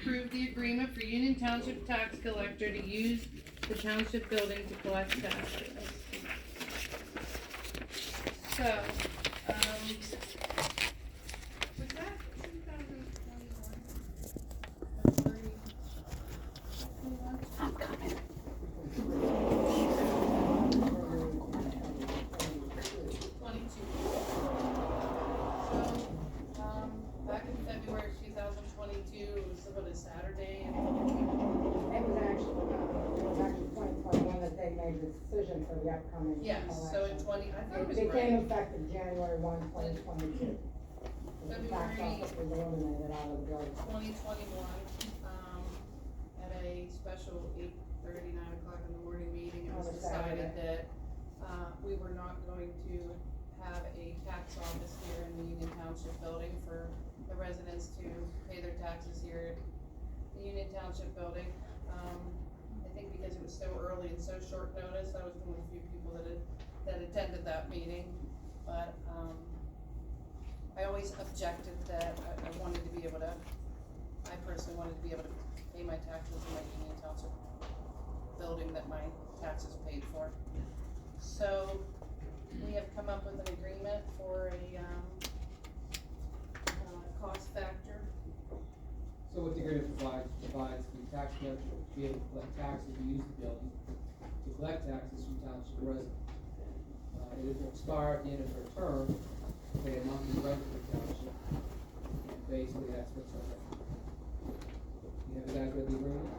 approve the agreement for Union Township tax collector to use the township building to collect taxes. So, was that 2021? I'm coming. 22. So, back in February 2022, it was about a Saturday, and It was actually 2021 that they made the decision for the upcoming yes, so in election. 20, I thought it was It became right. effective January 1, 2022. The tax office was eliminated out of the building. 2021, at a special 8:30, 9 o'clock in the morning meeting, it was On a decided Saturday. that, we were not going to have a tax office here in the Union Township building for the residents to pay their taxes here at the Union Township building. I think because it was so early and so short notice, I was one of the few people that attended that meeting, but, I always objected that I wanted to be able to, I personally wanted to be able to pay my taxes in my Union Township building that my taxes paid for. So, we have come up with an agreement for a, cost factor. So what the agreement provides the tax collector to be able to collect taxes and use the building to collect taxes from township residents. It will expire at the end of her term, pay a monthly rent for the township, and basically that's what's on there. You have guys read the agreement?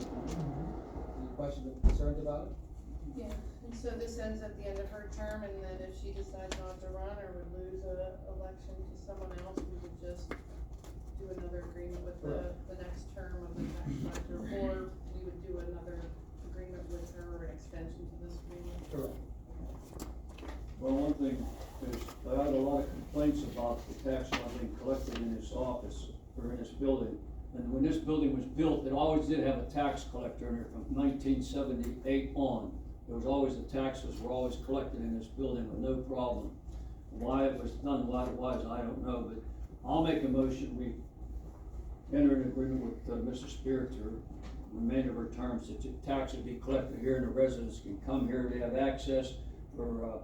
Any questions or concerns about it? Yeah, and so this ends at the end of her term, and then if she decides not to run or would lose an election to someone else, we would just do another agreement with the next term of the tax collector, or we would do another agreement with her or an extension to this agreement. Correct. Well, one thing is, I had a lot of complaints about the tax not being collected in this office, or in this building. And when this building was built, it always did have a tax collector in there from 1978 on. There was always, the taxes were always collected in this building with no problem. Why it was done, why it was, I don't know, but I'll make a motion, we enter an agreement with Mrs. Spear to remainder of her terms, that the taxes be collected here and the residents can come here, they have access for,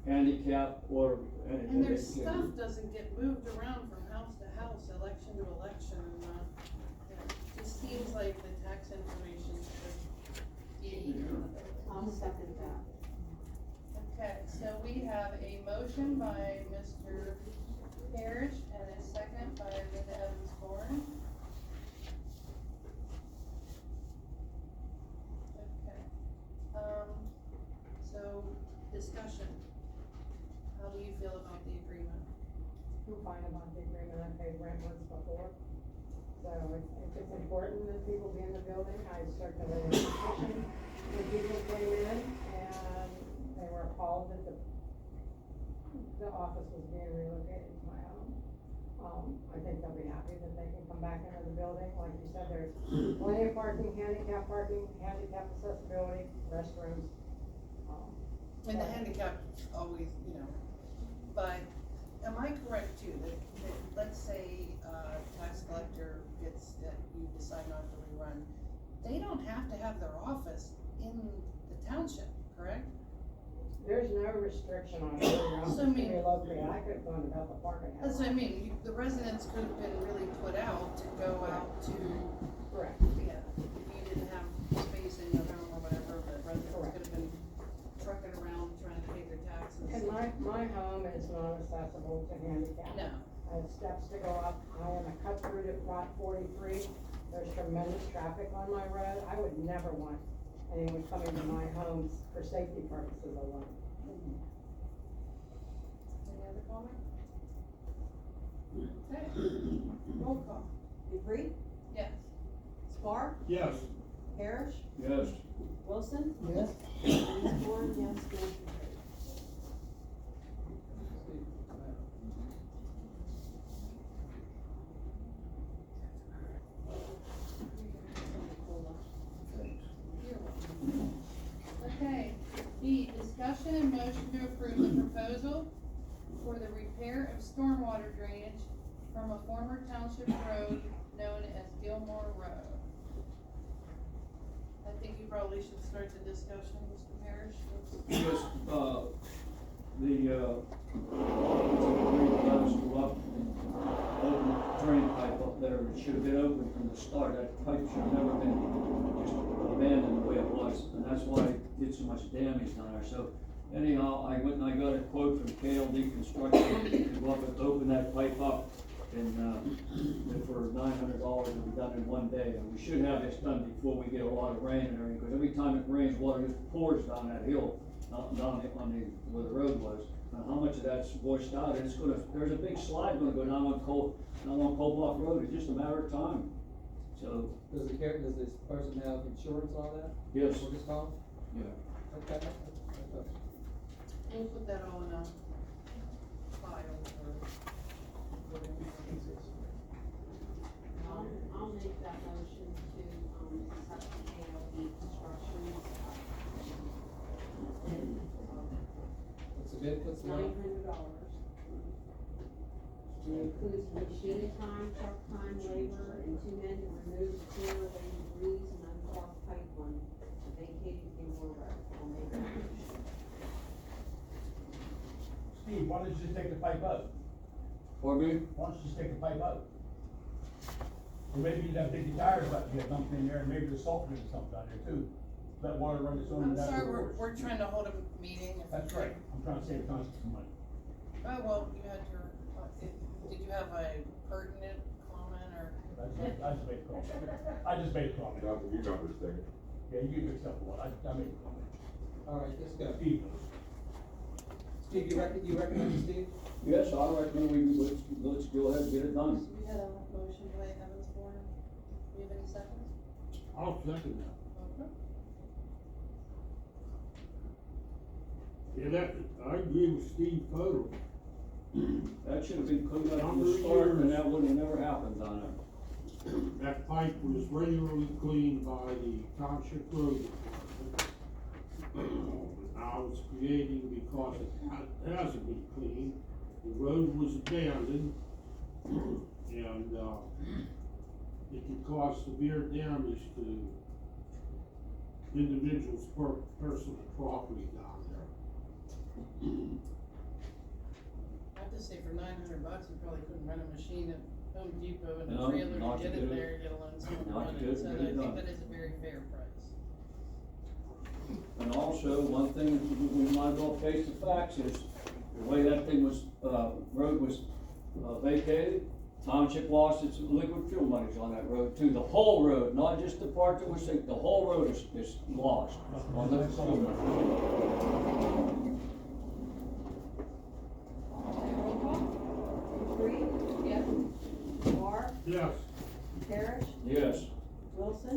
handicap or. And their stuff doesn't get moved around from house to house, election to election, and, it just seems like the tax information should be. I'll second that. Okay, so we have a motion by Mr. Parrish and a second by Linda Evans Bourne. Okay, so discussion. How do you feel about the agreement? I'm fine about the agreement. I paid rent once before. So if it's important that people be in the building, I circulated a petition when people came in and they were appalled that the office was being relocated to my home. I think they'll be happy that they can come back into the building. Like you said, there's plenty of parking, handicap accessibility, restrooms. And the handicap always, but am I correct too, that let's say, tax collector gets, that you decide not to rerun, they don't have to have their office in the township, correct? There's no restriction on where your office So, I can mean- be located. I could have gone to Bethel Park and had. That's what I mean, the residents could have been really put out to go out to, Correct. yeah, if you didn't have space in your home or whatever, the residents could have been trucking around trying to pay their taxes. And my home is not accessible to handicap. No, I have steps to go up. I am a cut through to Route 43. There's tremendous traffic on my road. I would never want anyone coming to my homes for safety purposes alone. any other comment? Okay, roll call, Dupree, yes. Spar, Yes. Parrish, Yes. Wilson, Yes. Osborne, yes, motion carries. Okay, B, discussion and motion to approve the proposal for the repair of stormwater drainage from a former township road known as Gilmore Road. I think you probably should start the discussion, Mr. Parrish. Yes, guys go up and open the drain pipe up there, it should have been open from the start, that pipe should have never been just abandoned the way it was, and that's why it did so much damage down there, so anyhow, I went and I got a quote from KLD Construction to go up and open that pipe up, and for $900 it'll be done in one day, and we should have this done before we get a lot of rain and everything, because every time it rains, water just pours down that hill, down where the road was. And how much of that's washed out, and there's a big slide gonna go down on Cobalt Road, it's just a matter of time. So, Does this person have insurance on that? yes, Workers' comp? yeah. Okay. We'll put that all in a file for whatever. I'll make that motion to, accept the KLE construction. What's the bid, what's the amount? $900. It includes machine time, truck time, labor, and 2 men to remove material that debris and unclogged pipeline to vacate Gilmore Road. I'll make that motion. Steve, why don't you just take the pipe out? Pardon me? Why don't you just take the pipe out? Or maybe you gotta take the tires out, you got dumped in there, and maybe the salt or something down there too. Let water run its own I'm natural sorry, course. we're trying to hold a meeting. If That's we right, could. I'm trying to save tons of money. Oh, well, you had your, did you have a pertinent comment or? I just made a comment. I just made a comment. Not that you understand. Yeah, you mixed up a lot, I made a comment. All right, let's go. Steve knows. Steve, you recommend Steve? Yes, I recommend let's go ahead and get it done. We had a motion by Evans for, do you have any seconds? I'll second that. Okay. Yeah, I agree with Steve totally. That should have been cleaned up from the start, and that would have never happened down there. That pipe was regularly cleaned by the township road department. Now it's creating because it hasn't been cleaned. The road was abandoned, and, it could cause severe damage to individuals' personal property down there. I have to say, for $900, you probably couldn't rent a machine at Home Depot and a No, trailer not to to get do it it. there, get alone someone Not run to do it, it, so I get it think done. that is a very fair price. And also, one thing we might as well face the facts is, the way that thing was, road was vacated, township lost its liquid fuel monies on that road too. The whole road, not just the part that was, the whole road is lost on liquid fuel money. Roll call. Reed? Yes. Barr? Yes. Parrish? Yes. Wilson?